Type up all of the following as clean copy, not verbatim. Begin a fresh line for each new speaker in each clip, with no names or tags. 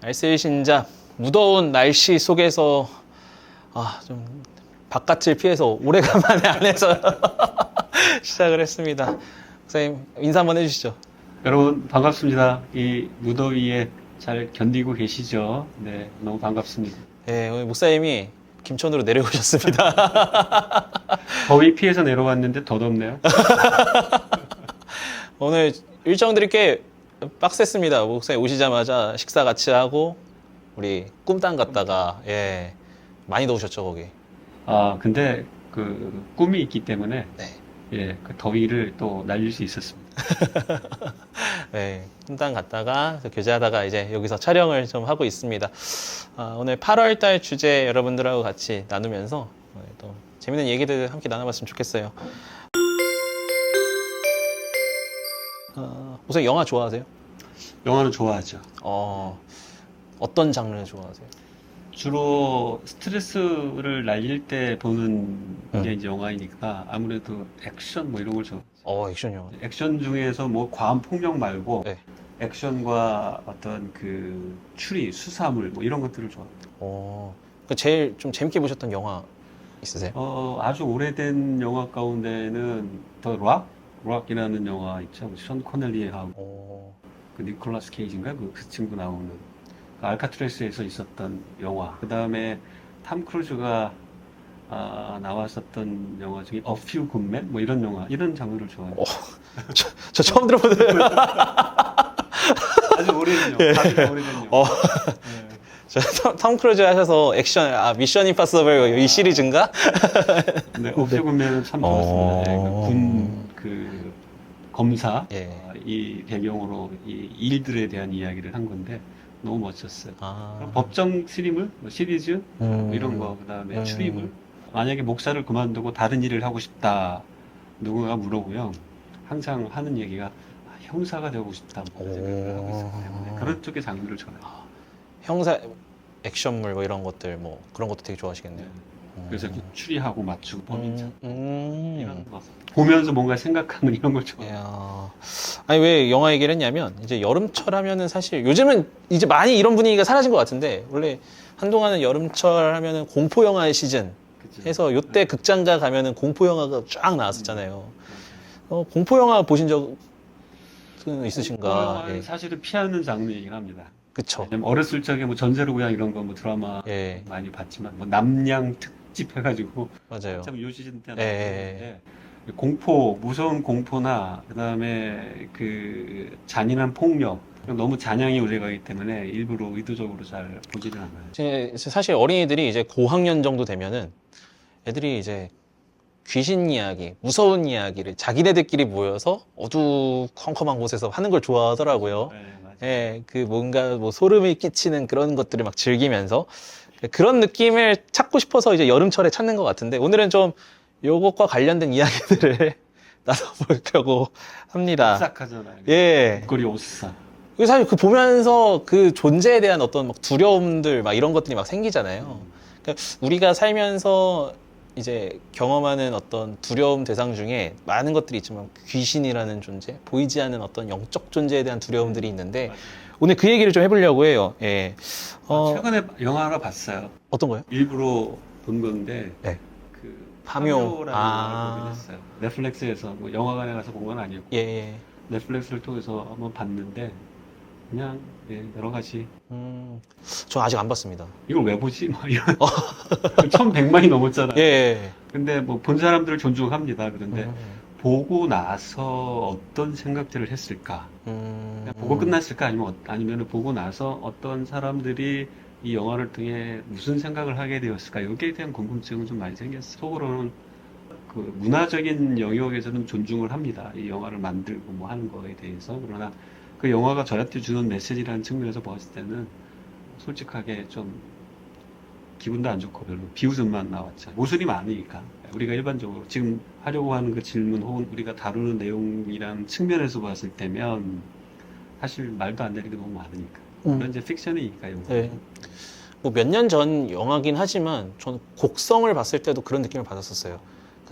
알쓸 신작 무더운 날씨 속에서 좀 바깥을 피해서 오래간만에 안에서 시작을 했습니다. 목사님 인사 한번 해주시죠.
여러분 반갑습니다. 이 무더위에 잘 견디고 계시죠? 네, 너무 반갑습니다.
네, 오늘 목사님이 김천으로 내려오셨습니다.
더위 피해서 내려왔는데 더 덥네요.
오늘 일정들이 꽤 빡셌습니다. 목사님 오시자마자 식사 같이 하고 우리 꿈땅 갔다가 많이 더우셨죠 거기.
근데 그 꿈이 있기 때문에
네.
그 더위를 또 날릴 수 있었습니다.
네, 꿈땅 갔다가 교제하다가 이제 여기서 촬영을 좀 하고 있습니다. 오늘 8월달 주제 여러분들하고 같이 나누면서 또 재밌는 얘기들 함께 나눠봤으면 좋겠어요. 우선 영화 좋아하세요?
영화는 좋아하죠.
어떤 장르 좋아하세요?
주로 스트레스를 날릴 때 보는 게 이제 영화이니까 아무래도 액션 뭐 이런 걸 좋아해요.
액션 영화.
액션 중에서 뭐 과한 폭력 말고
네.
액션과 어떤 그 추리, 수사물 뭐 이런 것들을 좋아합니다.
제일 좀 재밌게 보셨던 영화 있으세요?
아주 오래된 영화 가운데는 더 락이라는 영화 있죠. 션 코넬리하고 그 니콜라스 케이지인가 그 친구 나오는 그 알카트레스에서 있었던 영화. 그 다음에 탐 크루즈가 나왔었던 영화 중에 A Few Good Men 뭐 이런 영화, 이런 장르를 좋아해요.
저 처음 들어보는.
아주 오래된 영화, 아주 오래된 영화.
톰 크루즈 하셔서 액션, 미션 임파서블 이 시리즈인가?
네, A Few Good Men은 참 좋았습니다. 군 검사 이 배경으로 이 일들에 대한 이야기를 한 건데 너무 멋졌어요. 법정 스리물, 뭐 시리즈 뭐 이런 거, 그다음에 추리물. 만약에 목사를 그만두고 다른 일을 하고 싶다 누군가 물어보면 항상 하는 얘기가 형사가 되고 싶다 뭐 생각을 하고 있기 때문에 그런 쪽의 장르를 좋아해요.
형사 액션물 뭐 이런 것들 뭐 그런 것도 되게 좋아하시겠네요.
그래서 추리하고 맞추고 범인 찾고 이런
음.
거 보면서 뭔가 생각하는 이런 걸 좋아해요.
아니 왜 영화 얘기를 했냐면 이제 여름철 하면은 사실 요즘은 이제 많이 이런 분위기가 사라진 것 같은데 원래 한동안은 여름철 하면은 공포 영화의 시즌 해서 요때 극장가 가면은 공포 영화가 쫙 나왔었잖아요. 공포 영화 보신 적은 있으신가?
공포 영화는 사실은 피하는 장르이긴 합니다.
그쵸.
왜냐면 어렸을 적에 뭐 전세로 고향 이런 거 뭐 드라마 많이 봤지만 뭐 남양 특집 해가지고
맞아요.
참 요 시즌 때 나왔는데 공포, 무서운 공포나 그다음에 그 잔인한 폭력 너무 잔향이 올라가기 때문에 일부러 의도적으로 잘 보지는 않아요.
사실 어린이들이 이제 고학년 정도 되면은 애들이 이제 귀신 이야기, 무서운 이야기를 자기네들끼리 모여서 어두컴컴한 곳에서 하는 걸 좋아하더라고요. 그 뭔가 뭐 소름이 끼치는 그런 것들을 막 즐기면서 그런 느낌을 찾고 싶어서 이제 여름철에 찾는 것 같은데 오늘은 좀 요것과 관련된 이야기들을 나눠보려고 합니다.
오싹하잖아요. 목걸이 오싹.
사실 그 보면서 그 존재에 대한 어떤 막 두려움들 막 이런 것들이 막 생기잖아요. 그러니까 우리가 살면서 이제 경험하는 어떤 두려움 대상 중에 많은 것들이 있지만 귀신이라는 존재, 보이지 않는 어떤 영적 존재에 대한 두려움들이 있는데 오늘 그 얘기를 좀 해보려고 해요.
최근에 영화 하나 봤어요.
어떤 거요?
일부러 본 건데 그 파묘라는 영화를 보긴 했어요. 넷플릭스에서 뭐 영화관에 가서 본 건 아니고 넷플릭스를 통해서 한번 봤는데 그냥 여러 가지.
저 아직 안 봤습니다.
이걸 왜 보지? 막 이런. 1,100만이 넘었잖아요. 근데 뭐 본 사람들을 존중합니다. 그런데 보고 나서 어떤 생각들을 했을까? 그냥 보고 끝났을까? 아니면 보고 나서 어떤 사람들이 이 영화를 통해 무슨 생각을 하게 되었을까? 여기에 대한 궁금증은 좀 많이 생겼어요. 속으로는 그 문화적인 영역에서는 존중을 합니다. 이 영화를 만들고 뭐 하는 거에 대해서. 그러나 그 영화가 저한테 주는 메시지라는 측면에서 봤을 때는 솔직하게 좀 기분도 안 좋고 별로 비웃음만 나왔죠. 모순이 많으니까. 우리가 일반적으로 지금 하려고 하는 그 질문 혹은 우리가 다루는 내용이라는 측면에서 봤을 때면 사실 말도 안 되는 게 너무 많으니까. 그런 이제 픽션이니까요.
뭐 몇 년 전 영화긴 하지만 저는 곡성을 봤을 때도 그런 느낌을 받았었어요.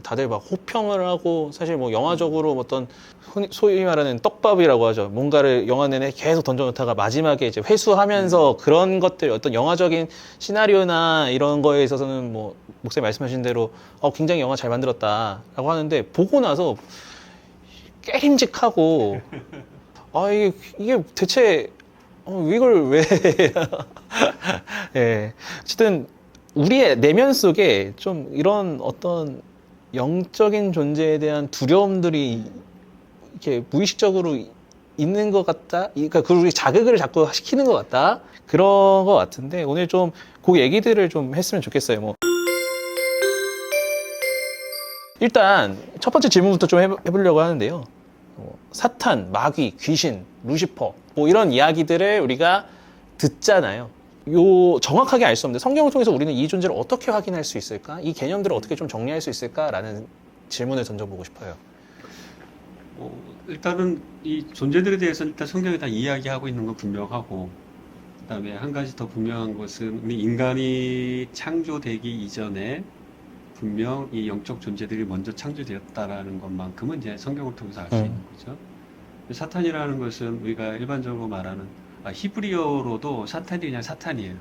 다들 막 호평을 하고 사실 뭐 영화적으로 어떤 소위 말하는 떡밥이라고 하죠. 뭔가를 영화 내내 계속 던져놓다가 마지막에 이제 회수하면서 그런 것들 어떤 영화적인 시나리오나 이런 거에 있어서는 뭐 목사님 말씀하신 대로 굉장히 영화 잘 만들었다라고 하는데 보고 나서 깨림직하고 이게 대체 이걸 왜 예. 어쨌든 우리의 내면 속에 좀 이런 어떤 영적인 존재에 대한 두려움들이 이렇게 무의식적으로 있는 것 같다. 그러니까 그걸 자극을 자꾸 시키는 것 같다. 그런 것 같은데 오늘 좀 그 얘기들을 좀 했으면 좋겠어요. 뭐 일단 첫 번째 질문부터 좀 해보려고 하는데요. 사탄, 마귀, 귀신, 루시퍼 뭐 이런 이야기들을 우리가 듣잖아요. 정확하게 알 수 없는데 성경을 통해서 우리는 이 존재를 어떻게 확인할 수 있을까? 이 개념들을 어떻게 좀 정리할 수 있을까라는 질문을 던져보고 싶어요.
일단은 이 존재들에 대해서 일단 성경이 다 이야기하고 있는 건 분명하고, 그다음에 한 가지 더 분명한 것은 우리 인간이 창조되기 이전에 분명 이 영적 존재들이 먼저 창조되었다라는 것만큼은 이제 성경을 통해서 알 수 있는 거죠. 사탄이라는 것은 우리가 일반적으로 말하는 히브리어로도 사탄이 그냥 사탄이에요.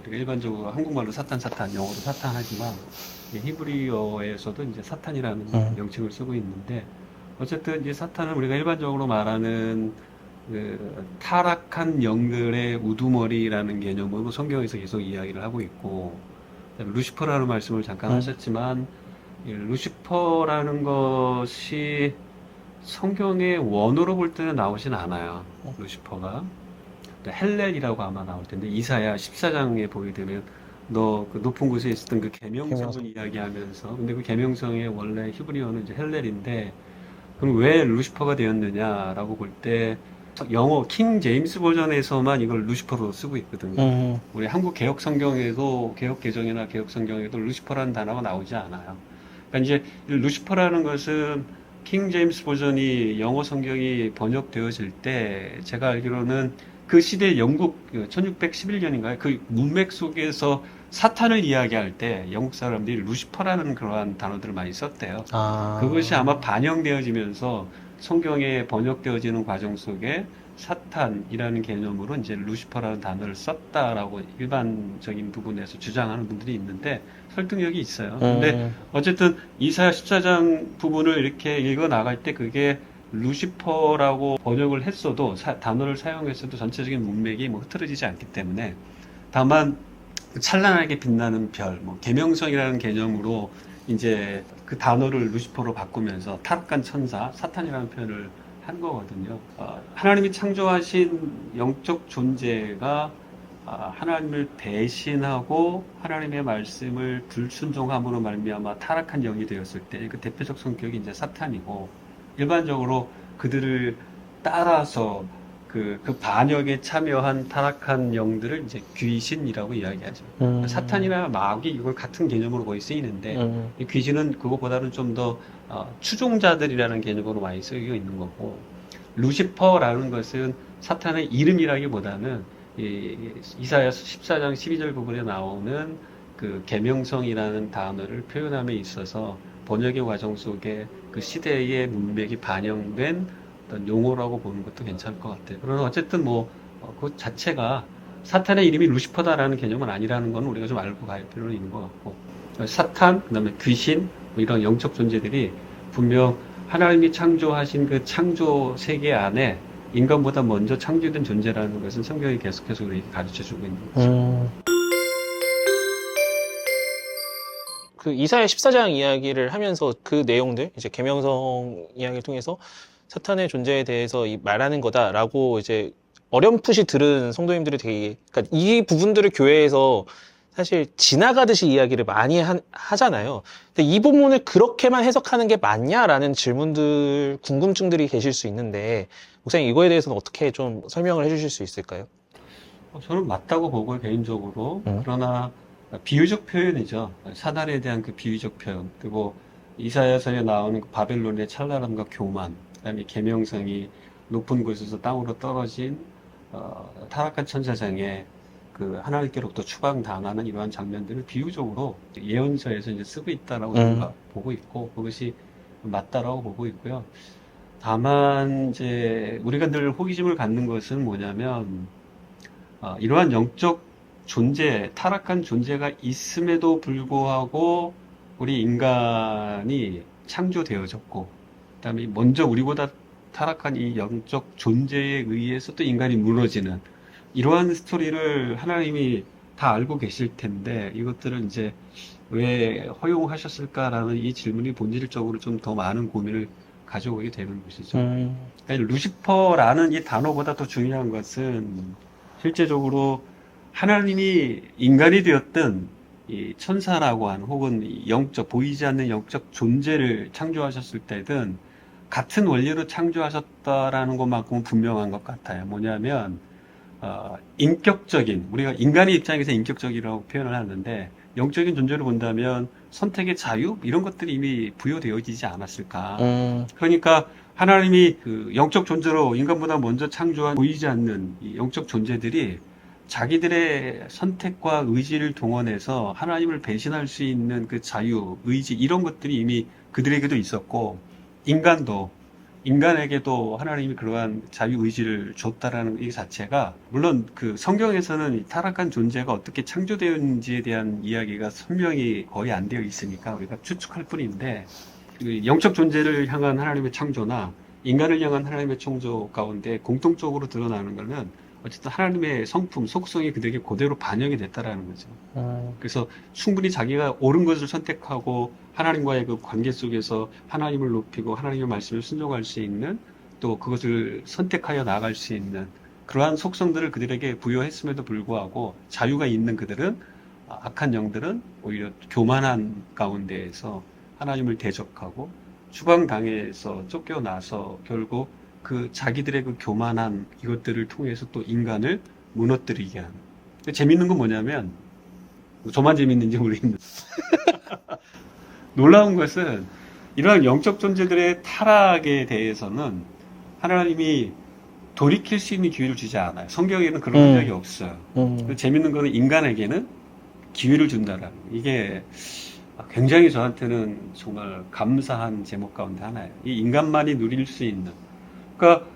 우리가 일반적으로 한국말로 사탄, 영어로 사탄 하지만 히브리어에서도 이제 사탄이라는 명칭을 쓰고 있는데, 어쨌든 이제 사탄은 우리가 일반적으로 말하는 그 타락한 영들의 우두머리라는 개념으로 성경에서 계속 이야기를 하고 있고, 루시퍼라는 말씀을 잠깐 하셨지만 루시퍼라는 것이 성경의 원어로 볼 때는 나오진 않아요. 루시퍼가 헬렐이라고 아마 나올 텐데, 이사야 14장에 보게 되면 너 그 높은 곳에 있었던 그 계명성을 이야기하면서, 근데 그 계명성의 원래 히브리어는 이제 헬렐인데, 그럼 왜 루시퍼가 되었느냐라고 볼 때 영어 킹 제임스 버전에서만 이걸 루시퍼로 쓰고 있거든요. 우리 한국 개혁 성경에도, 개혁 개정이나 개혁 성경에도 루시퍼라는 단어가 나오지 않아요. 그러니까 이제 루시퍼라는 것은 킹 제임스 버전이 영어 성경이 번역되어질 때 제가 알기로는 그 시대 영국 1611년인가요? 그 문맥 속에서 사탄을 이야기할 때 영국 사람들이 루시퍼라는 그러한 단어들을 많이 썼대요. 그것이 아마 반영되어지면서 성경에 번역되어지는 과정 속에 사탄이라는 개념으로 이제 루시퍼라는 단어를 썼다라고 일반적인 부분에서 주장하는 분들이 있는데 설득력이 있어요. 근데 어쨌든 이사야 14장 부분을 이렇게 읽어 나갈 때 그게 루시퍼라고 번역을 했어도 단어를 사용했어도 전체적인 문맥이 뭐 흐트러지지 않기 때문에, 다만 찬란하게 빛나는 별, 뭐 계명성이라는 개념으로 이제 그 단어를 루시퍼로 바꾸면서 타락한 천사, 사탄이라는 표현을 한 거거든요. 하나님이 창조하신 영적 존재가 하나님을 배신하고 하나님의 말씀을 불순종함으로 말미암아 타락한 영이 되었을 때 그 대표적 성격이 이제 사탄이고, 일반적으로 그들을 따라서 그 반역에 참여한 타락한 영들을 이제 귀신이라고 이야기하죠. 사탄이나 마귀 이걸 같은 개념으로 거의 쓰이는데, 이 귀신은 그것보다는 좀 더 추종자들이라는 개념으로 많이 쓰이고 있는 거고, 루시퍼라는 것은 사탄의 이름이라기보다는 이사야 14장 12절 부분에 나오는 그 계명성이라는 단어를 표현함에 있어서 번역의 과정 속에 그 시대의 문맥이 반영된 어떤 용어라고 보는 것도 괜찮을 것 같아요. 그러나 어쨌든 그 자체가 사탄의 이름이 루시퍼다라는 개념은 아니라는 건 우리가 좀 알고 갈 필요는 있는 것 같고, 사탄, 그다음에 귀신, 이런 영적 존재들이 분명 하나님이 창조하신 그 창조 세계 안에 인간보다 먼저 창조된 존재라는 것은 성경이 계속해서 우리에게 가르쳐주고 있는 거죠.
그 이사야 14장 이야기를 하면서 그 내용들, 이제 계명성 이야기를 통해서 사탄의 존재에 대해서 말하는 거다라고 이제 어렴풋이 들은 성도님들이 되게, 그러니까 이 부분들을 교회에서 사실 지나가듯이 이야기를 많이 하잖아요. 근데 이 부분을 그렇게만 해석하는 게 맞냐라는 질문들, 궁금증들이 계실 수 있는데, 목사님 이거에 대해서는 어떻게 좀 설명을 해주실 수 있을까요?
저는 맞다고 보고요, 개인적으로. 그러나 비유적 표현이죠. 사단에 대한 그 비유적 표현. 그리고 이사야서에 나오는 그 바벨론의 찬란함과 교만, 그다음에 계명성이 높은 곳에서 땅으로 떨어진 타락한 천사장의 그 하나님께로부터 추방당하는 이러한 장면들을 비유적으로 예언서에서 이제 쓰고 있다라고 저희가 보고 있고, 그것이 맞다라고 보고 있고요. 다만 이제 우리가 늘 호기심을 갖는 것은 뭐냐면, 이러한 영적 존재, 타락한 존재가 있음에도 불구하고 우리 인간이 창조되어졌고, 그다음에 먼저 우리보다 타락한 이 영적 존재에 의해서 또 인간이 무너지는 이러한 스토리를 하나님이 다 알고 계실 텐데, 이것들을 이제 왜 허용하셨을까라는 이 질문이 본질적으로 좀 더 많은 고민을 가져오게 되는 것이죠. 그러니까 루시퍼라는 이 단어보다 더 중요한 것은 실제적으로 하나님이 인간이 되었든 이 천사라고 하는 혹은 이 영적, 보이지 않는 영적 존재를 창조하셨을 때든 같은 원리로 창조하셨다라는 것만큼은 분명한 것 같아요. 뭐냐면 인격적인, 우리가 인간의 입장에서 인격적이라고 표현을 하는데, 영적인 존재로 본다면 선택의 자유 이런 것들이 이미 부여되어지지 않았을까. 그러니까 하나님이 그 영적 존재로 인간보다 먼저 창조한 보이지 않는 이 영적 존재들이 자기들의 선택과 의지를 동원해서 하나님을 배신할 수 있는 그 자유, 의지 이런 것들이 이미 그들에게도 있었고, 인간에게도 하나님이 그러한 자유의지를 줬다라는 이 자체가, 물론 그 성경에서는 이 타락한 존재가 어떻게 창조되었는지에 대한 이야기가 선명히 거의 안 되어 있으니까 우리가 추측할 뿐인데, 그 영적 존재를 향한 하나님의 창조나 인간을 향한 하나님의 창조 가운데 공통적으로 드러나는 것은 어쨌든 하나님의 성품, 속성이 그들에게 그대로 반영이 됐다라는 거죠. 그래서 충분히 자기가 옳은 것을 선택하고 하나님과의 그 관계 속에서 하나님을 높이고 하나님의 말씀을 순종할 수 있는, 또 그것을 선택하여 나아갈 수 있는 그러한 속성들을 그들에게 부여했음에도 불구하고 자유가 있는 그들은, 악한 영들은 오히려 교만한 가운데에서 하나님을 대적하고 추방당해서 쫓겨나서 결국 그 자기들의 그 교만한 이것들을 통해서 또 인간을 무너뜨리게 하는. 재밌는 건 뭐냐면, 저만 재밌는지 모르겠는데 놀라운 것은 이러한 영적 존재들의 타락에 대해서는 하나님이 돌이킬 수 있는 기회를 주지 않아요. 성경에는 그런 적이 없어요. 재밌는 거는 인간에게는 기회를 준다라는, 이게 굉장히 저한테는 정말 감사한 제목 가운데 하나예요. 이 인간만이 누릴 수 있는. 그러니까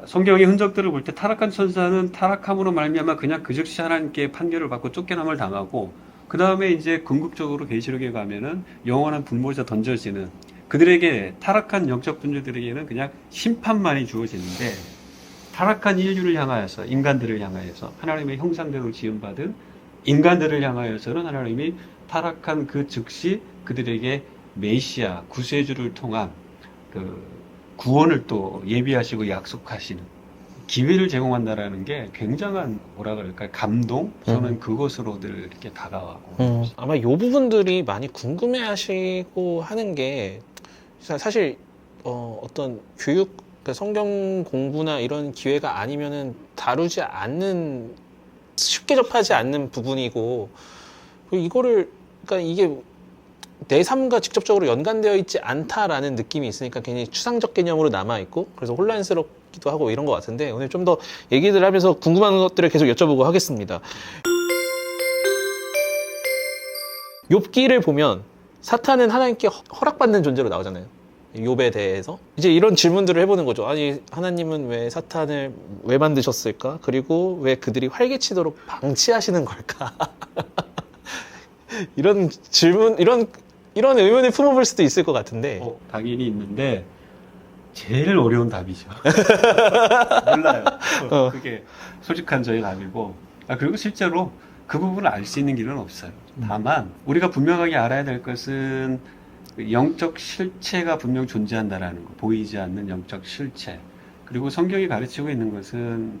성경의 흔적들을 볼 때 타락한 천사는 타락함으로 말미암아 그냥 그 즉시 하나님께 판결을 받고 쫓겨남을 당하고, 그 다음에 이제 궁극적으로 계시록에 가면은 영원한 불못에 던져지는, 그들에게 타락한 영적 존재들에게는 그냥 심판만이 주어지는데, 타락한 인류를 향하여서, 인간들을 향하여서 하나님의 형상대로 지음받은 인간들을 향하여서는 하나님이 타락한 그 즉시 그들에게 메시아, 구세주를 통한 그 구원을 또 예비하시고 약속하시는 기회를 제공한다라는 게 굉장한, 뭐라 그럴까요, 감동? 저는 그것으로 늘 이렇게 다가가고.
아마 이 부분들이 많이 궁금해하시고 하는 게, 사실 어떤 교육, 그러니까 성경 공부나 이런 기회가 아니면은 다루지 않는, 쉽게 접하지 않는 부분이고, 이거를, 그러니까 이게 내 삶과 직접적으로 연관되어 있지 않다라는 느낌이 있으니까 괜히 추상적 개념으로 남아있고, 그래서 혼란스럽기도 하고 이런 것 같은데, 오늘 좀 더 얘기들 하면서 궁금한 것들을 계속 여쭤보고 하겠습니다. 욥기를 보면 사탄은 하나님께 허락받는 존재로 나오잖아요. 욥에 대해서 이제 이런 질문들을 해보는 거죠. 아니, 하나님은 왜 사탄을 왜 만드셨을까? 그리고 왜 그들이 활개치도록 방치하시는 걸까? 이런 질문, 이런 의문을 품어볼 수도 있을 것 같은데.
당연히 있는데 제일 어려운 답이죠. 몰라요. 그게 솔직한 저의 답이고, 그리고 실제로 그 부분을 알 수 있는 길은 없어요. 다만 우리가 분명하게 알아야 될 것은 영적 실체가 분명 존재한다라는 거, 보이지 않는 영적 실체. 그리고 성경이 가르치고 있는 것은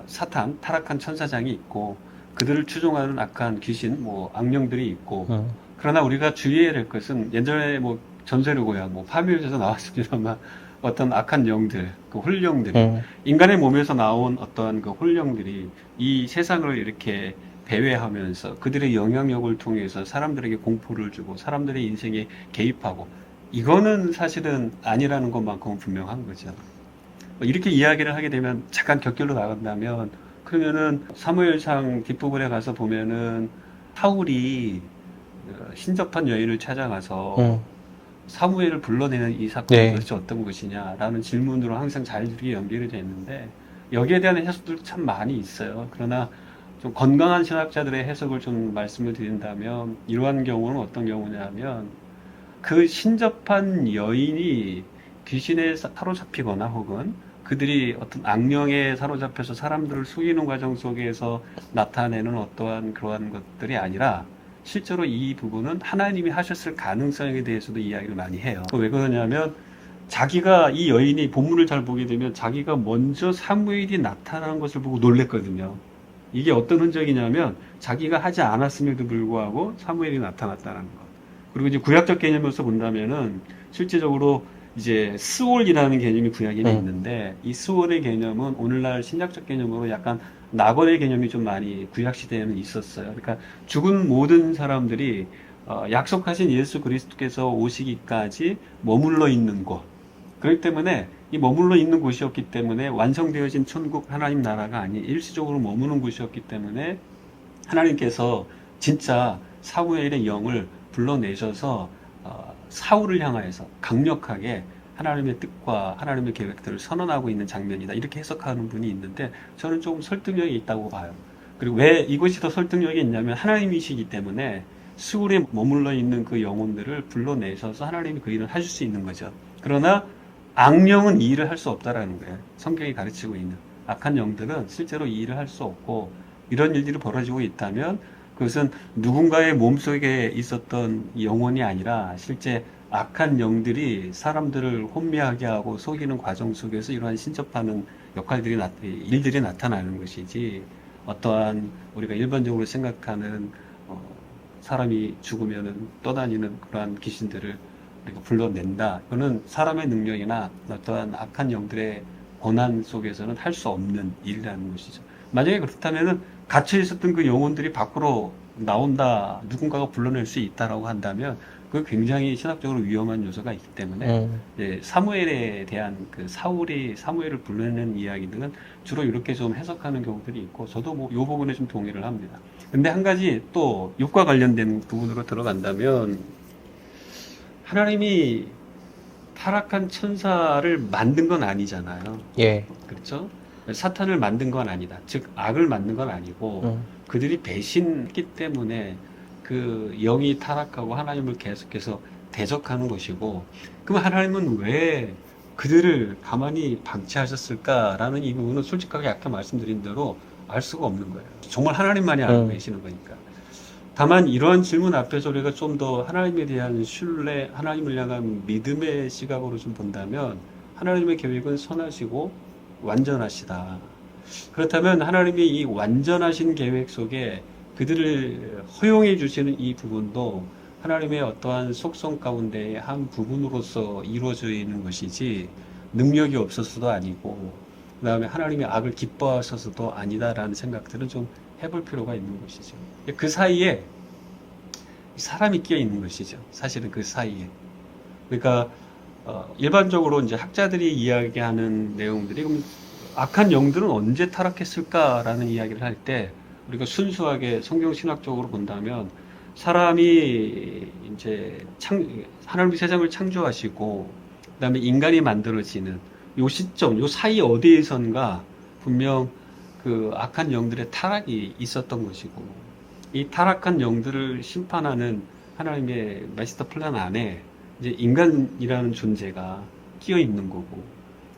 사탄, 타락한 천사장이 있고, 그들을 추종하는 악한 귀신, 악령들이 있고, 그러나 우리가 주의해야 될 것은, 예전에 전세르고야, 파묘에서 나왔습니다만, 어떤 악한 영들, 그 홀령들이, 인간의 몸에서 나온 어떤 그 홀령들이 이 세상을 이렇게 배회하면서 그들의 영향력을 통해서 사람들에게 공포를 주고 사람들의 인생에 개입하고, 이거는 사실은 아니라는 것만큼은 분명한 거죠. 이렇게 이야기를 하게 되면, 잠깐 격결로 나간다면, 그러면은 사무엘상 뒷부분에 가서 보면은 사울이 신접한 여인을 찾아가서 사무엘을 불러내는 이 사건이
네.
도대체 어떤 것이냐라는 질문으로 항상 자연스럽게 연결이 되는데 여기에 대한 해석들도 참 많이 있어요. 그러나 좀 건강한 신학자들의 해석을 좀 말씀을 드린다면 이러한 경우는 어떤 경우냐면 그 신접한 여인이 귀신에 사로잡히거나 혹은 그들이 어떤 악령에 사로잡혀서 사람들을 속이는 과정 속에서 나타내는 어떠한 그러한 것들이 아니라 실제로 이 부분은 하나님이 하셨을 가능성에 대해서도 이야기를 많이 해요. 왜 그러냐면 자기가 이 여인이 본문을 잘 보게 되면 자기가 먼저 사무엘이 나타나는 것을 보고 놀랬거든요. 이게 어떤 흔적이냐면 자기가 하지 않았음에도 불구하고 사무엘이 나타났다는 것. 그리고 이제 구약적 개념에서 본다면은 실제적으로 이제 스올이라는 개념이 구약에 있는데 이 스올의 개념은 오늘날 신약적 개념으로 약간 낙원의 개념이 좀 많이 구약 시대에는 있었어요. 그러니까 죽은 모든 사람들이 약속하신 예수 그리스도께서 오시기까지 머물러 있는 곳. 그렇기 때문에 이 머물러 있는 곳이었기 때문에 완성되어진 천국 하나님 나라가 아닌 일시적으로 머무는 곳이었기 때문에 하나님께서 진짜 사무엘의 영을 불러내셔서 사울을 향하여서 강력하게 하나님의 뜻과 하나님의 계획들을 선언하고 있는 장면이다. 이렇게 해석하는 분이 있는데 저는 조금 설득력이 있다고 봐요. 그리고 왜 이것이 더 설득력이 있냐면 하나님이시기 때문에 수울에 머물러 있는 그 영혼들을 불러내셔서 하나님이 그 일을 하실 수 있는 거죠. 그러나 악령은 이 일을 할 수 없다라는 거예요. 성경이 가르치고 있는 악한 영들은 실제로 이 일을 할 수 없고 이런 일들이 벌어지고 있다면 그것은 누군가의 몸속에 있었던 영혼이 아니라 실제 악한 영들이 사람들을 혼미하게 하고 속이는 과정 속에서 이러한 신접하는 역할들이 일들이 나타나는 것이지 어떠한 우리가 일반적으로 생각하는 사람이 죽으면은 떠다니는 그러한 귀신들을 우리가 불러낸다. 그거는 사람의 능력이나 어떠한 악한 영들의 고난 속에서는 할 수 없는 일이라는 것이죠. 만약에 그렇다면은 갇혀 있었던 그 영혼들이 밖으로 나온다, 누군가가 불러낼 수 있다라고 한다면 그 굉장히 신학적으로 위험한 요소가 있기 때문에 사무엘에 대한 그 사무엘을 불러내는 이야기들은 주로 이렇게 좀 해석하는 경우들이 있고 저도 뭐 이 부분에 좀 동의를 합니다. 근데 한 가지 또 육과 관련된 부분으로 들어간다면 하나님이 타락한 천사를 만든 건 아니잖아요.
예.
그렇죠? 사탄을 만든 건 아니다. 즉 악을 만든 건 아니고 그들이 배신했기 때문에 그 영이 타락하고 하나님을 계속해서 대적하는 것이고 그럼 하나님은 왜 그들을 가만히 방치하셨을까라는 이 부분은 솔직하게 아까 말씀드린 대로 알 수가 없는 거예요. 정말 하나님만이 알고 계시는 거니까. 다만 이러한 질문 앞에서 우리가 좀 더 하나님에 대한 신뢰, 하나님을 향한 믿음의 시각으로 좀 본다면 하나님의 계획은 선하시고 완전하시다. 그렇다면 하나님이 이 완전하신 계획 속에 그들을 허용해 주시는 이 부분도 하나님의 어떠한 속성 가운데의 한 부분으로서 이루어져 있는 것이지 능력이 없어서도 아니고 그 다음에 하나님이 악을 기뻐하셔서도 아니다라는 생각들은 좀 해볼 필요가 있는 것이죠. 그 사이에 사람이 끼어 있는 것이죠. 사실은 그 사이에. 그러니까 일반적으로 이제 학자들이 이야기하는 내용들이 그럼 악한 영들은 언제 타락했을까라는 이야기를 할 때 우리가 순수하게 성경 신학적으로 본다면 사람이 이제 하나님이 세상을 창조하시고 그다음에 인간이 만들어지는 요 시점, 요 사이 어디에선가 분명 그 악한 영들의 타락이 있었던 것이고 이 타락한 영들을 심판하는 하나님의 마스터 플랜 안에 이제 인간이라는 존재가 끼어 있는 거고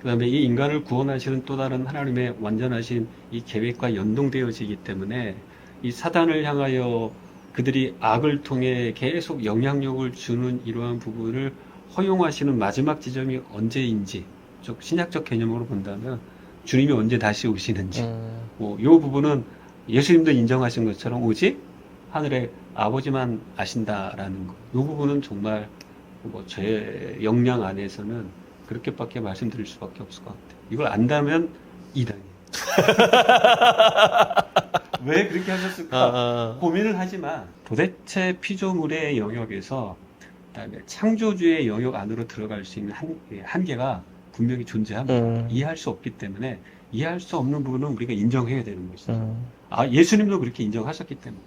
그 다음에 이 인간을 구원하시는 또 다른 하나님의 완전하신 이 계획과 연동되어지기 때문에 이 사단을 향하여 그들이 악을 통해 계속 영향력을 주는 이러한 부분을 허용하시는 마지막 지점이 언제인지 즉 신약적 개념으로 본다면 주님이 언제 다시 오시는지 이 부분은 예수님도 인정하신 것처럼 오직 하늘의 아버지만 아신다라는 것. 이 부분은 정말 제 역량 안에서는 그렇게밖에 말씀드릴 수밖에 없을 것 같아요. 이걸 안다면 이단이에요. 왜 그렇게 하셨을까? 고민을 하지만 도대체 피조물의 영역에서 그다음에 창조주의 영역 안으로 들어갈 수 있는 한계가 분명히 존재합니다. 이해할 수 없기 때문에 이해할 수 없는 부분은 우리가 인정해야 되는 것이죠. 예수님도 그렇게 인정하셨기 때문에.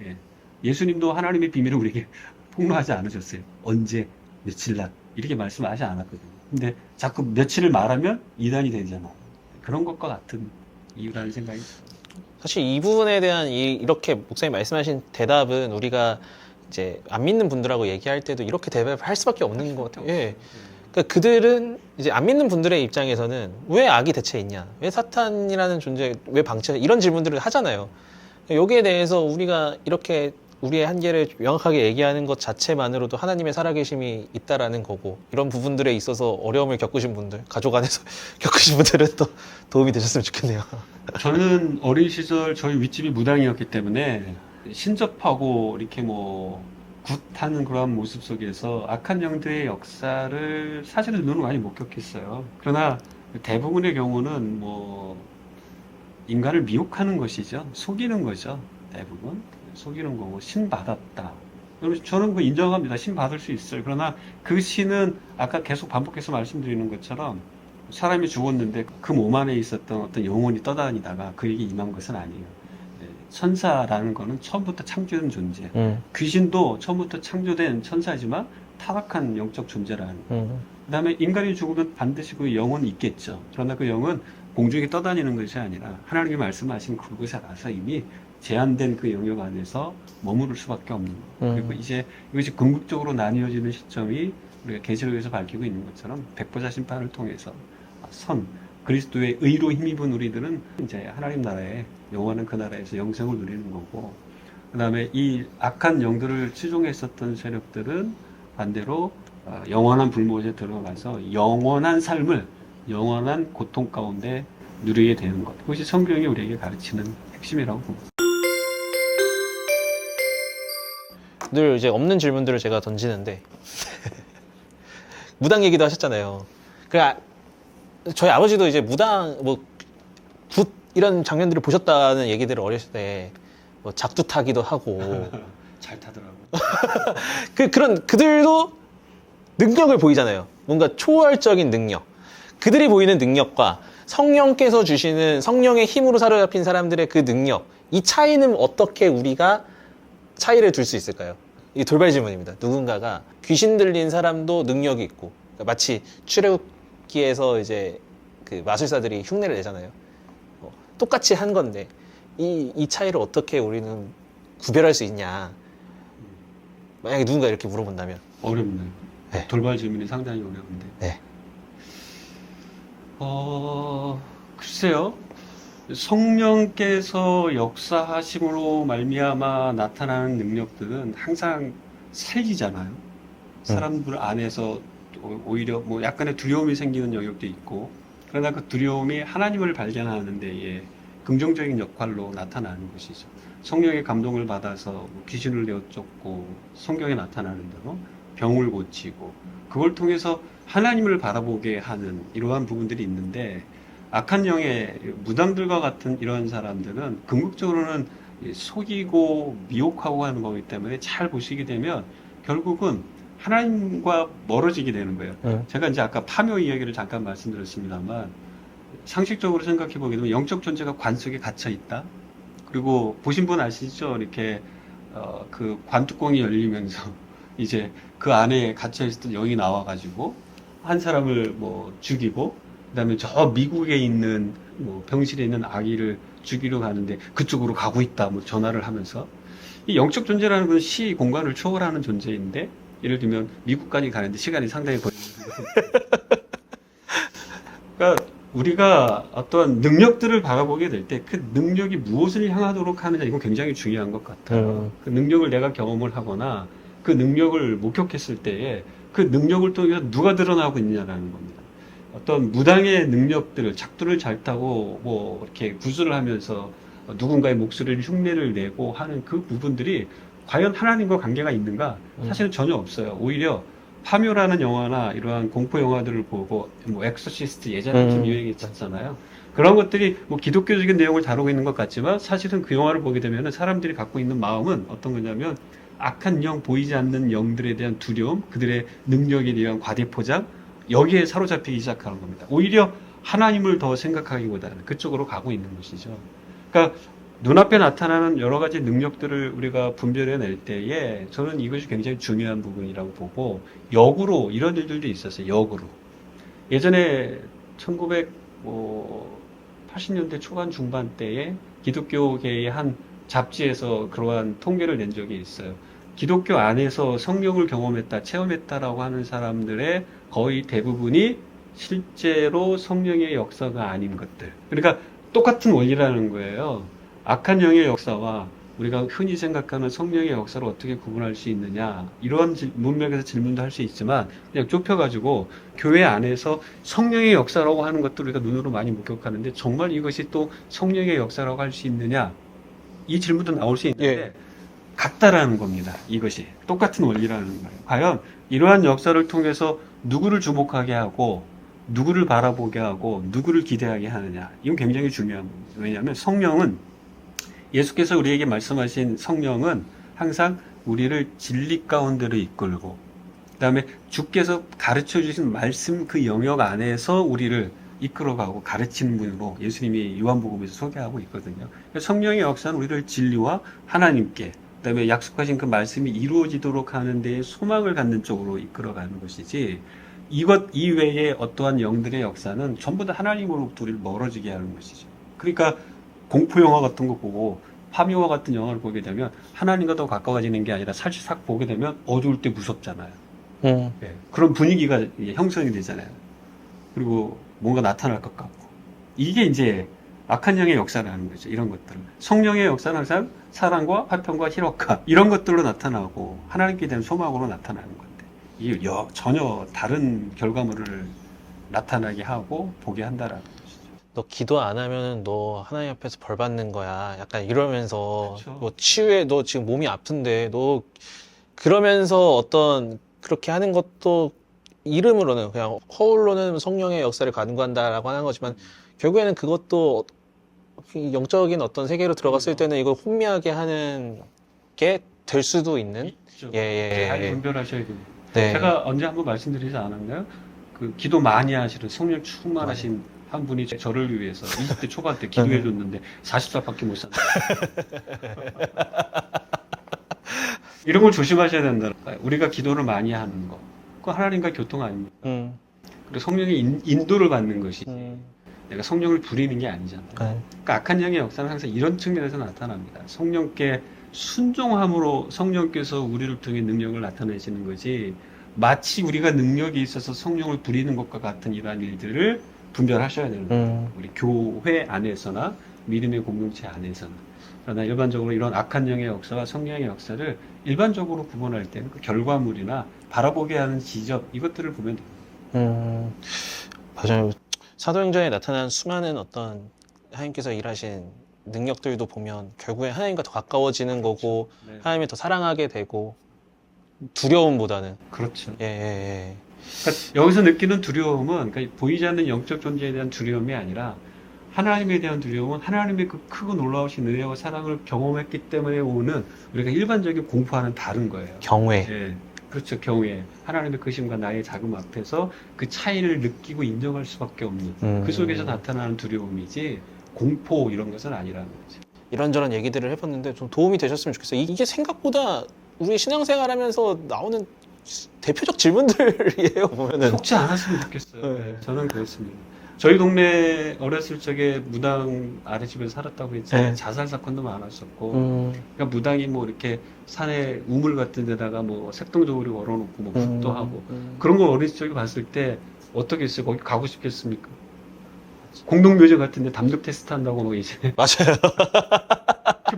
예. 예수님도 하나님의 비밀을 우리에게 폭로하지 않으셨어요. 언제, 며칠 날 이렇게 말씀하지 않았거든요. 근데 자꾸 며칠을 말하면 이단이 되잖아. 그런 것과 같은 이유라는 생각이
사실 이 부분에 대한 이렇게 목사님 말씀하신 대답은 우리가 이제 안 믿는 분들하고 얘기할 때도 이렇게 대답할 수밖에 없는 것 같아요. 예. 그러니까 그들은 이제 안 믿는 분들의 입장에서는 왜 악이 대체 있냐? 왜 사탄이라는 존재, 왜 방치하냐? 이런 질문들을 하잖아요. 여기에 대해서 우리가 이렇게 우리의 한계를 명확하게 얘기하는 것 자체만으로도 하나님의 살아계심이 있다라는 거고, 이런 부분들에 있어서 어려움을 겪으신 분들, 가족 안에서 겪으신 분들은 또 도움이 되셨으면 좋겠네요.
저는 어린 시절 저희 윗집이 무당이었기 때문에 신접하고 이렇게 뭐 굿하는 그런 모습 속에서 악한 영들의 역사를 사실은 눈으로 많이 목격했어요. 그러나 대부분의 경우는 뭐 인간을 미혹하는 것이죠. 속이는 거죠. 대부분 속이는 거고, 신 받았다. 저는 그 인정합니다. 신 받을 수 있어요. 그러나 그 신은 아까 계속 반복해서 말씀드리는 것처럼 사람이 죽었는데 그 몸 안에 있었던 어떤 영혼이 떠다니다가 그에게 임한 것은 아니에요. 천사라는 거는 처음부터 창조된 존재. 귀신도 처음부터 창조된 천사지만 타락한 영적 존재라는 거. 그 다음에 인간이 죽으면 반드시 그 영혼이 있겠죠. 그러나 그 영은 공중에 떠다니는 것이 아니라 하나님이 말씀하신 그곳에 가서 이미 제한된 그 영역 안에서 머무를 수밖에 없는 거. 그리고 이제 이것이 궁극적으로 나뉘어지는 시점이 우리가 계시록에서 밝히고 있는 것처럼 백보자 심판을 통해서 그리스도의 의로 힘입은 우리들은 이제 하나님 나라에, 영원한 그 나라에서 영생을 누리는 거고, 그 다음에 이 악한 영들을 추종했었던 세력들은 반대로 영원한 불못에 들어가서 영원한 삶을, 영원한 고통 가운데 누리게 되는 것. 그것이 성경이 우리에게 가르치는 핵심이라고 봅니다.
늘 이제 없는 질문들을 제가 던지는데 무당 얘기도 하셨잖아요. 그러니까 저희 아버지도 이제 무당 굿 이런 장면들을 보셨다는 얘기들을 어렸을 때 뭐 작두 타기도 하고
잘 타더라고요.
그들도 능력을 보이잖아요. 뭔가 초월적인 능력. 그들이 보이는 능력과 성령께서 주시는 성령의 힘으로 사로잡힌 사람들의 그 능력, 이 차이는 어떻게 우리가 차이를 둘 수 있을까요? 이 돌발 질문입니다. 누군가가 귀신 들린 사람도 능력이 있고, 그러니까 마치 출애굽기에서 이제 그 마술사들이 흉내를 내잖아요. 똑같이 한 건데 이 차이를 어떻게 우리는 구별할 수 있냐? 만약에 누군가 이렇게 물어본다면
어렵네요.
네.
돌발 질문이 상당히 어려운데.
네.
글쎄요. 성령께서 역사하심으로 말미암아 나타나는 능력들은 항상 살리잖아요. 사람들 안에서 오히려 뭐 약간의 두려움이 생기는 영역도 있고, 그러나 그 두려움이 하나님을 발견하는 데에 긍정적인 역할로 나타나는 것이죠. 성령의 감동을 받아서 귀신을 내어쫓고 성경에 나타나는 대로 병을 고치고, 그걸 통해서 하나님을 바라보게 하는 이러한 부분들이 있는데, 악한 영의 무당들과 같은 이런 사람들은 궁극적으로는 속이고 미혹하고 하는 거기 때문에 잘 보시게 되면 결국은 하나님과 멀어지게 되는 거예요. 제가 이제 아까 파묘 이야기를 잠깐 말씀드렸습니다만, 상식적으로 생각해 보게 되면 영적 존재가 관 속에 갇혀 있다. 그리고 보신 분 아시죠? 이렇게 그 관뚜껑이 열리면서 이제 그 안에 갇혀 있었던 영이 나와가지고 한 사람을 뭐 죽이고, 그다음에 저 미국에 있는 뭐 병실에 있는 아기를 죽이러 가는데 그쪽으로 가고 있다 뭐 전화를 하면서, 이 영적 존재라는 건 시 공간을 초월하는 존재인데, 예를 들면 미국까지 가는데 시간이 상당히 걸리는 그러니까 우리가 어떤 능력들을 바라보게 될 때 그 능력이 무엇을 향하도록 하느냐, 이건 굉장히 중요한 것 같아요. 그 능력을 내가 경험을 하거나 그 능력을 목격했을 때에 그 능력을 통해서 누가 드러나고 있느냐라는 겁니다. 어떤 무당의 능력들을, 작두를 잘 타고 뭐 이렇게 구슬을 하면서 누군가의 목소리를 흉내를 내고 하는 그 부분들이 과연 하나님과 관계가 있는가? 사실은 전혀 없어요. 오히려 파묘라는 영화나 이러한 공포 영화들을 보고, 뭐 엑소시스트 예전에 좀 유행했었잖아요. 그런 것들이 뭐 기독교적인 내용을 다루고 있는 것 같지만, 사실은 그 영화를 보게 되면 사람들이 갖고 있는 마음은 어떤 거냐면, 악한 영, 보이지 않는 영들에 대한 두려움, 그들의 능력에 대한 과대포장, 여기에 사로잡히기 시작하는 겁니다. 오히려 하나님을 더 생각하기보다는 그쪽으로 가고 있는 것이죠. 그러니까 눈앞에 나타나는 여러 가지 능력들을 우리가 분별해낼 때에 저는 이것이 굉장히 중요한 부분이라고 보고, 역으로 이런 일들도 있었어요. 역으로. 예전에 1980년대 초반 중반 때에 기독교계의 한 잡지에서 그러한 통계를 낸 적이 있어요. 기독교 안에서 성령을 경험했다, 체험했다라고 하는 사람들의 거의 대부분이 실제로 성령의 역사가 아닌 것들. 그러니까 똑같은 원리라는 거예요. 악한 영의 역사와 우리가 흔히 생각하는 성령의 역사를 어떻게 구분할 수 있느냐, 이런 문맥에서 질문도 할 수 있지만 그냥 좁혀가지고 교회 안에서 성령의 역사라고 하는 것도 우리가 눈으로 많이 목격하는데 정말 이것이 또 성령의 역사라고 할 수 있느냐, 이 질문도 나올 수 있는데
예.
같다라는 겁니다. 이것이 똑같은 원리라는 거예요. 과연 이러한 역사를 통해서 누구를 주목하게 하고 누구를 바라보게 하고 누구를 기대하게 하느냐, 이건 굉장히 중요한 겁니다. 왜냐하면 성령은, 예수께서 우리에게 말씀하신 성령은 항상 우리를 진리 가운데로 이끌고, 그 다음에 주께서 가르쳐 주신 말씀 그 영역 안에서 우리를 이끌어가고 가르치는 분으로 예수님이 요한복음에서 소개하고 있거든요. 성령의 역사는 우리를 진리와 하나님께, 그 다음에 약속하신 그 말씀이 이루어지도록 하는 데에 소망을 갖는 쪽으로 이끌어가는 것이지, 이것 이외의 어떠한 영들의 역사는 전부 다 하나님으로부터 우리를 멀어지게 하는 것이죠. 그러니까 공포 영화 같은 거 보고 파묘와 같은 영화를 보게 되면 하나님과 더 가까워지는 게 아니라 살짝 보게 되면 어두울 때 무섭잖아요. 네. 그런 분위기가 형성이 되잖아요. 그리고 뭔가 나타날 것 같고, 이게 이제 악한 영의 역사라는 거죠. 이런 것들은 성령의 역사는 항상 사랑과 화평과 희락과 이런 것들로 나타나고 하나님께 대한 소망으로 나타나는 건데, 이게 전혀 다른 결과물을 나타나게 하고 보게 한다라는 거죠.
너 기도 안 하면 너 하나님 앞에서 벌 받는 거야. 약간 이러면서
그렇죠.
너 치유해. 너 지금 몸이 아픈데 너 그러면서 어떤 그렇게 하는 것도 이름으로는 그냥 허울로는 성령의 역사를 간구한다라고 하는 거지만 결국에는 그것도 영적인 어떤 세계로 들어갔을 때는 이걸 혼미하게 하는 게 될 수도 있는.
있죠.
예.
잘 분별하셔야 됩니다.
네.
제가 언제 한번 말씀드리지 않았나요? 그 기도 많이 하시는 성령 충만하신 한 분이 저를 위해서 20대 초반 때 기도해 줬는데 40살밖에 못 산다. 이런 걸 조심하셔야 된다. 우리가 기도를 많이 하는 거, 그거 하나님과 교통 아닙니까? 그리고 성령의 인도를 받는 것이지 내가 성령을 부리는 게 아니잖아요. 그러니까 악한 영의 역사는 항상 이런 측면에서 나타납니다. 성령께 순종함으로 성령께서 우리를 통해 능력을 나타내시는 거지, 마치 우리가 능력이 있어서 성령을 부리는 것과 같은 이러한 일들을 분별하셔야 되는 거예요. 우리 교회 안에서나 믿음의 공동체 안에서나. 그러나 일반적으로 이런 악한 영의 역사와 성령의 역사를 일반적으로 구분할 때는 그 결과물이나 바라보게 하는 지점, 이것들을 보면 됩니다.
맞아요. 사도행전에 나타난 수많은 어떤 하나님께서 일하신 능력들도 보면 결국에 하나님과 더 가까워지는 거고,
네.
하나님을 더 사랑하게 되고, 두려움보다는.
그렇죠.
예.
그러니까 여기서 느끼는 두려움은, 그러니까 보이지 않는 영적 존재에 대한 두려움이 아니라 하나님에 대한 두려움은 하나님의 그 크고 놀라우신 은혜와 사랑을 경험했기 때문에 오는 우리가 일반적인 공포와는 다른 거예요.
경외.
예, 그렇죠. 경외. 하나님의 크심과 나의 작음 앞에서 그 차이를 느끼고 인정할 수밖에 없는 그 속에서 나타나는 두려움이지 공포 이런 것은 아니라는 거죠.
이런저런 얘기들을 해봤는데 좀 도움이 되셨으면 좋겠어요. 이게 생각보다 우리 신앙생활하면서 나오는 대표적 질문들이에요, 보면은.
속지 않았으면 좋겠어요.
네.
네, 저는 그렇습니다. 저희 동네 어렸을 적에 무당 아랫집에서 살았다고 했잖아요.
네.
자살 사건도 많았었고, 그러니까 무당이 뭐 이렇게 산에 우물 같은 데다가 뭐 색동저고리 걸어놓고 뭐 굿도 하고 그런 걸 어렸을 적에 봤을 때 어떻게 했어요? 거기 가고 싶겠습니까? 공동묘지 같은데 담력 테스트 한다고 뭐 이제
맞아요.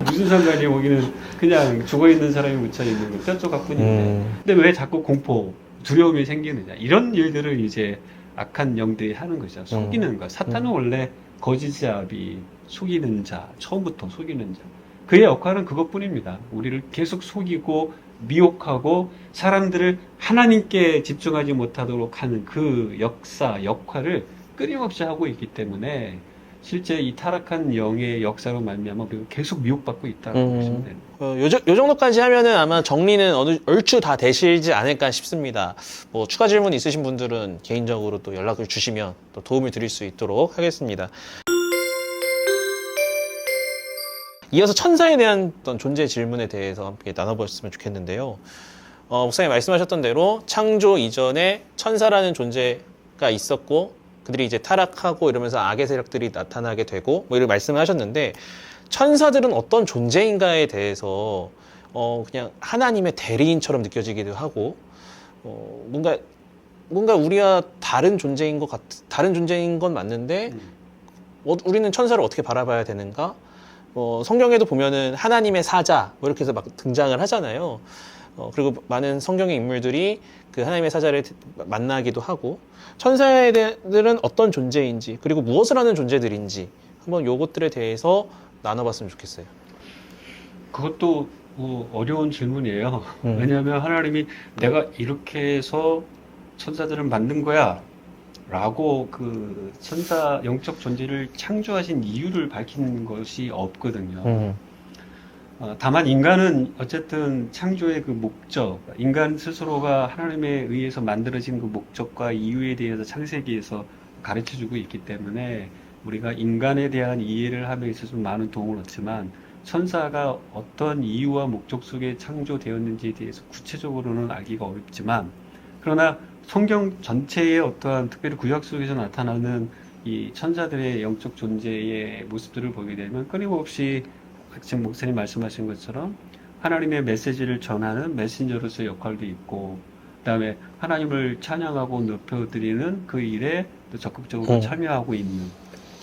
무슨 상관이에요? 거기는 그냥 죽어있는 사람이 묻혀있는 거 뼈조각 뿐인데 근데 왜 자꾸 공포, 두려움이 생기느냐, 이런 일들을 이제 악한 영들이 하는 거죠. 속이는 거. 사탄은 원래 거짓자비, 속이는 자, 처음부터 속이는 자. 그의 역할은 그것뿐입니다. 우리를 계속 속이고 미혹하고 사람들을 하나님께 집중하지 못하도록 하는 그 역사, 역할을 끊임없이 하고 있기 때문에 실제 이 타락한 영의 역사로 말미암아 우리가 계속 미혹받고 있다고 보시면 됩니다.
요 정도까지 하면은 아마 정리는 얼추 다 되시지 않을까 싶습니다. 뭐 추가 질문 있으신 분들은 개인적으로 또 연락을 주시면 또 도움을 드릴 수 있도록 하겠습니다. 이어서 천사에 대한 어떤 존재 질문에 대해서 함께 나눠보셨으면 좋겠는데요. 목사님 말씀하셨던 대로 창조 이전에 천사라는 존재가 있었고 그들이 이제 타락하고 이러면서 악의 세력들이 나타나게 되고 뭐 이런 말씀을 하셨는데 천사들은 어떤 존재인가에 대해서 그냥 하나님의 대리인처럼 느껴지기도 하고 뭔가 우리와 다른 존재인 다른 존재인 건 맞는데 우리는 천사를 어떻게 바라봐야 되는가? 성경에도 보면은 하나님의 사자 뭐 이렇게 해서 막 등장을 하잖아요. 그리고 많은 성경의 인물들이 그 하나님의 사자를 만나기도 하고 천사들은 어떤 존재인지 그리고 무엇을 하는 존재들인지 한번 요것들에 대해서 나눠봤으면 좋겠어요.
그것도 뭐 어려운 질문이에요. 왜냐하면 하나님이 내가 이렇게 해서 천사들을 만든 거야 라고 그 천사 영적 존재를 창조하신 이유를 밝히는 것이 없거든요. 다만 인간은 어쨌든 창조의 그 목적, 인간 스스로가 하나님에 의해서 만들어진 그 목적과 이유에 대해서 창세기에서 가르쳐주고 있기 때문에 우리가 인간에 대한 이해를 함에 있어서 많은 도움을 얻지만 천사가 어떤 이유와 목적 속에 창조되었는지에 대해서 구체적으로는 알기가 어렵지만 그러나 성경 전체의 어떠한 특별히 구약 속에서 나타나는 이 천사들의 영적 존재의 모습들을 보게 되면 끊임없이 지금 목사님 말씀하신 것처럼 하나님의 메시지를 전하는 메신저로서의 역할도 있고 그다음에 하나님을 찬양하고 높여드리는 그 일에 또 적극적으로 참여하고 있는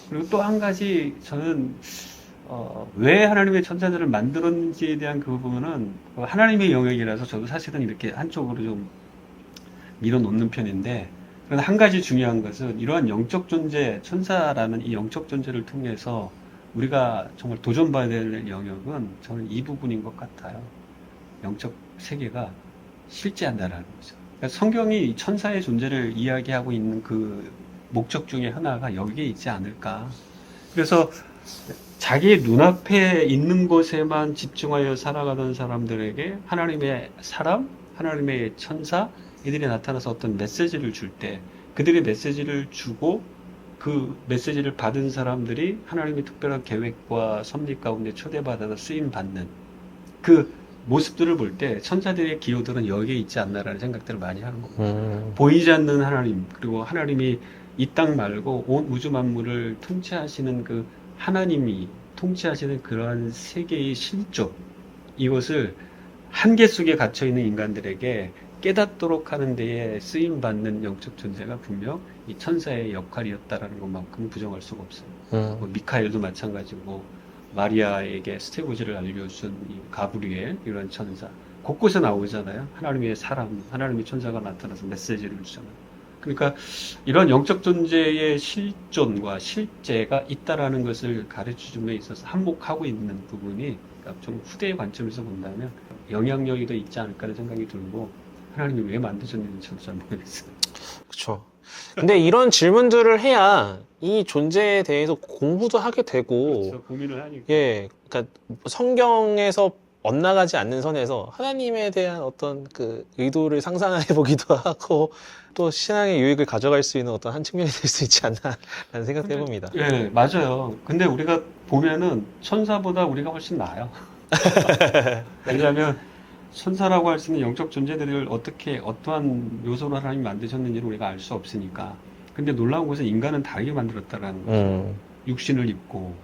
그리고 또 한 가지 저는 왜 하나님의 천사들을 만들었는지에 대한 그 부분은 하나님의 영역이라서 저도 사실은 이렇게 한쪽으로 좀 밀어놓는 편인데 그러나 한 가지 중요한 것은 이러한 영적 존재, 천사라는 이 영적 존재를 통해서 우리가 정말 도전받아야 될 영역은 저는 이 부분인 것 같아요. 영적 세계가 실제한다라는 거죠. 그러니까 성경이 천사의 존재를 이야기하고 있는 그 목적 중에 하나가 여기에 있지 않을까. 그래서 자기 눈앞에 있는 것에만 집중하여 살아가던 사람들에게 하나님의 사람, 하나님의 천사, 이들이 나타나서 어떤 메시지를 줄 때 그들의 메시지를 주고 그 메시지를 받은 사람들이 하나님의 특별한 계획과 섭리 가운데 초대받아서 쓰임받는 그 모습들을 볼 때 천사들의 기호들은 여기에 있지 않나라는 생각들을 많이 하는 겁니다. 보이지 않는 하나님 그리고 하나님이 이 땅 말고 온 우주 만물을 통치하시는 그 하나님이 통치하시는 그러한 세계의 실존 이것을 한계 속에 갇혀있는 인간들에게 깨닫도록 하는 데에 쓰임받는 영적 존재가 분명 이 천사의 역할이었다라는 것만큼 부정할 수가 없어요. 뭐 미카엘도 마찬가지고 마리아에게 스테고지를 알려준 이 가브리엘 이런 천사 곳곳에 나오잖아요. 하나님의 사람, 하나님의 천사가 나타나서 메시지를 주잖아요. 그러니까 이런 영적 존재의 실존과 실제가 있다라는 것을 가르쳐줌에 있어서 한몫하고 있는 부분이 그러니까 좀 후대의 관점에서 본다면 영향력이 더 있지 않을까 하는 생각이 들고 하나님이 왜 만드셨는지 저도 잘 모르겠어요.
그렇죠. 근데 이런 질문들을 해야 이 존재에 대해서 공부도 하게 되고,
그렇죠. 고민을 하니까.
예, 그러니까 성경에서 엇나가지 않는 선에서 하나님에 대한 어떤 그 의도를 상상해 보기도 하고 또 신앙의 유익을 가져갈 수 있는 어떤 한 측면이 될 수 있지 않나라는 생각도 해봅니다.
예, 맞아요. 근데 우리가 보면은 천사보다 우리가 훨씬 나아요. 왜냐하면 천사라고 할 수 있는 영적 존재들을 어떻게 어떠한 요소로 하나님이 만드셨는지를 우리가 알 수 없으니까. 근데 놀라운 것은 인간은 다르게 만들었다라는 거죠. 육신을 입고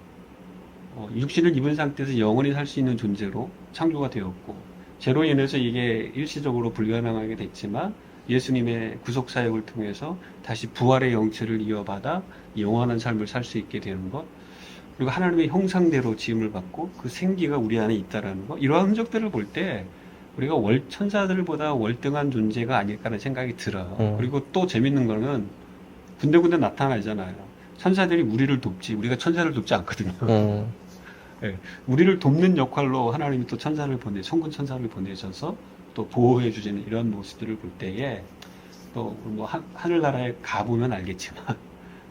육신을 입은 상태에서 영원히 살 수 있는 존재로 창조가 되었고 죄로 인해서 이게 일시적으로 불가능하게 됐지만 예수님의 구속 사역을 통해서 다시 부활의 영체를 이어받아 영원한 삶을 살 수 있게 되는 것 그리고 하나님의 형상대로 지음을 받고 그 생기가 우리 안에 있다라는 것 이러한 흔적들을 볼 때 우리가 천사들보다 월등한 존재가 아닐까라는 생각이 들어요. 그리고 또 재밌는 거는 군데군데 나타나잖아요. 천사들이 우리를 돕지 우리가 천사를 돕지 않거든요. 네, 우리를 돕는 역할로 하나님이 또 천사를 성군 천사를 보내셔서 또 보호해 주시는 이런 모습들을 볼 때에 또 뭐 하늘나라에 가보면 알겠지만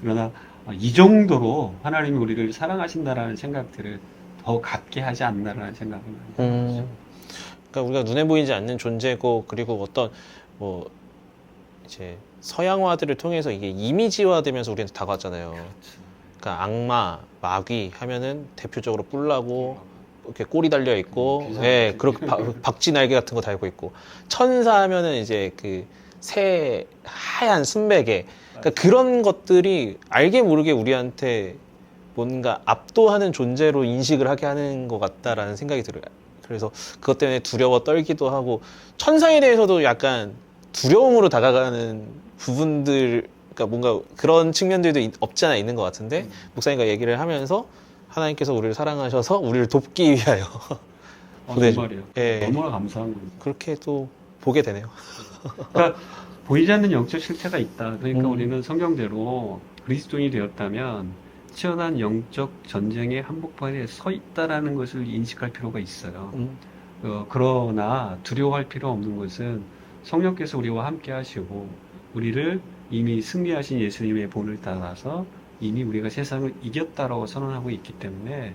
그러나 이 정도로 하나님이 우리를 사랑하신다라는 생각들을 더 갖게 하지 않나라는 생각을 많이 합니다.
그러니까 우리가 눈에 보이지 않는 존재고, 그리고 어떤 뭐 이제 서양화들을 통해서 이게 이미지화되면서 우리한테 다가왔잖아요. 그러니까 악마, 마귀 하면은 대표적으로 뿔나고 이렇게 꼬리 달려 있고, 예, 그렇게 박쥐 날개 같은 거 달고 있고, 천사 하면은 이제 그 새 하얀 순백에, 그러니까 그런 것들이 알게 모르게 우리한테 뭔가 압도하는 존재로 인식을 하게 하는 것 같다라는 생각이 들어요. 그래서 그것 때문에 두려워 떨기도 하고, 천사에 대해서도 약간 두려움으로 다가가는 부분들, 그러니까 뭔가 그런 측면들도 없지 않아 있는 것 같은데, 목사님과 얘기를 하면서 하나님께서 우리를 사랑하셔서 우리를 돕기 위하여
정말이에요.
예,
얼마나 감사한 거예요.
그렇게 또 보게 되네요.
그러니까 보이지 않는 영적 실체가 있다. 그러니까 우리는 성경대로 그리스도인이 되었다면 치열한 영적 전쟁의 한복판에 서 있다라는 것을 인식할 필요가 있어요. 그러나 두려워할 필요 없는 것은 성령께서 우리와 함께 하시고 우리를 이미 승리하신 예수님의 본을 따라서 이미 우리가 세상을 이겼다라고 선언하고 있기 때문에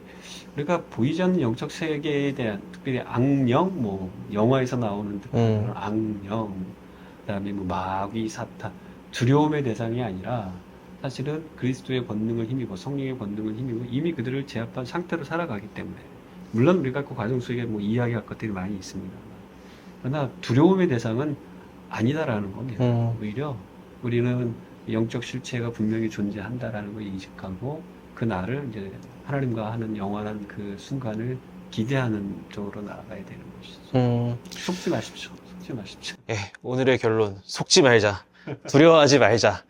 우리가 보이지 않는 영적 세계에 대한 특별히 악령, 뭐 영화에서 나오는 그런 악령, 그다음에 뭐 마귀, 사탄, 두려움의 대상이 아니라 사실은 그리스도의 권능을 힘입어 성령의 권능을 힘입어 이미 그들을 제압한 상태로 살아가기 때문에 물론 우리가 그 과정 속에 뭐 이야기할 것들이 많이 있습니다. 그러나 두려움의 대상은 아니다라는 겁니다. 오히려 우리는 영적 실체가 분명히 존재한다라는 걸 인식하고 그 날을 이제 하나님과 하는 영원한 그 순간을 기대하는 쪽으로 나아가야 되는 것이죠. 속지 마십시오. 속지 마십시오.
예, 오늘의 결론, 속지 말자, 두려워하지 말자.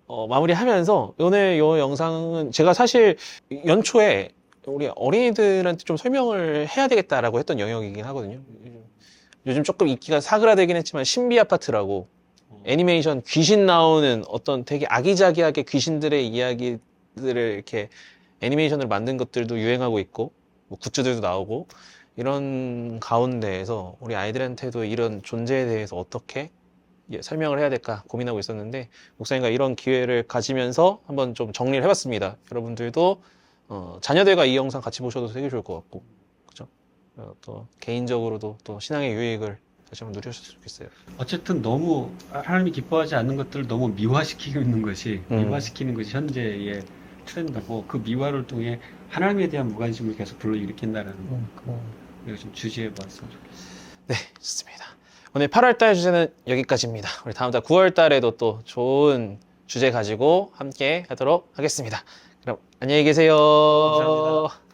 마무리하면서 오늘 이 영상은 제가 사실 연초에 우리 어린이들한테 좀 설명을 해야 되겠다라고 했던 영역이긴 하거든요. 요즘 조금 인기가 사그라들긴 했지만 신비 아파트라고 애니메이션 귀신 나오는 어떤 되게 아기자기하게 귀신들의 이야기들을 이렇게 애니메이션으로 만든 것들도 유행하고 있고, 뭐 굿즈들도 나오고, 이런 가운데에서 우리 아이들한테도 이런 존재에 대해서 어떻게 설명을 해야 될까 고민하고 있었는데, 목사님과 이런 기회를 가지면서 한번 좀 정리를 해봤습니다. 여러분들도 자녀들과 이 영상 같이 보셔도 되게 좋을 것 같고, 그죠? 또 개인적으로도 또 신앙의 유익을 다시 한번 누리셨으면 좋겠어요.
어쨌든 너무 하나님이 기뻐하지 않는 것들을 너무 미화시키고 있는 것이 미화시키는 것이 현재의 트렌드고 그 미화를 통해 하나님에 대한 무관심을 계속 불러일으킨다는 거. 우리가 좀 주지해 봤으면 좋겠어요.
네, 좋습니다. 오늘 8월달 주제는 여기까지입니다. 우리 다음 달 9월달에도 또 좋은 주제 가지고 함께 하도록 하겠습니다. 그럼 안녕히 계세요.
감사합니다.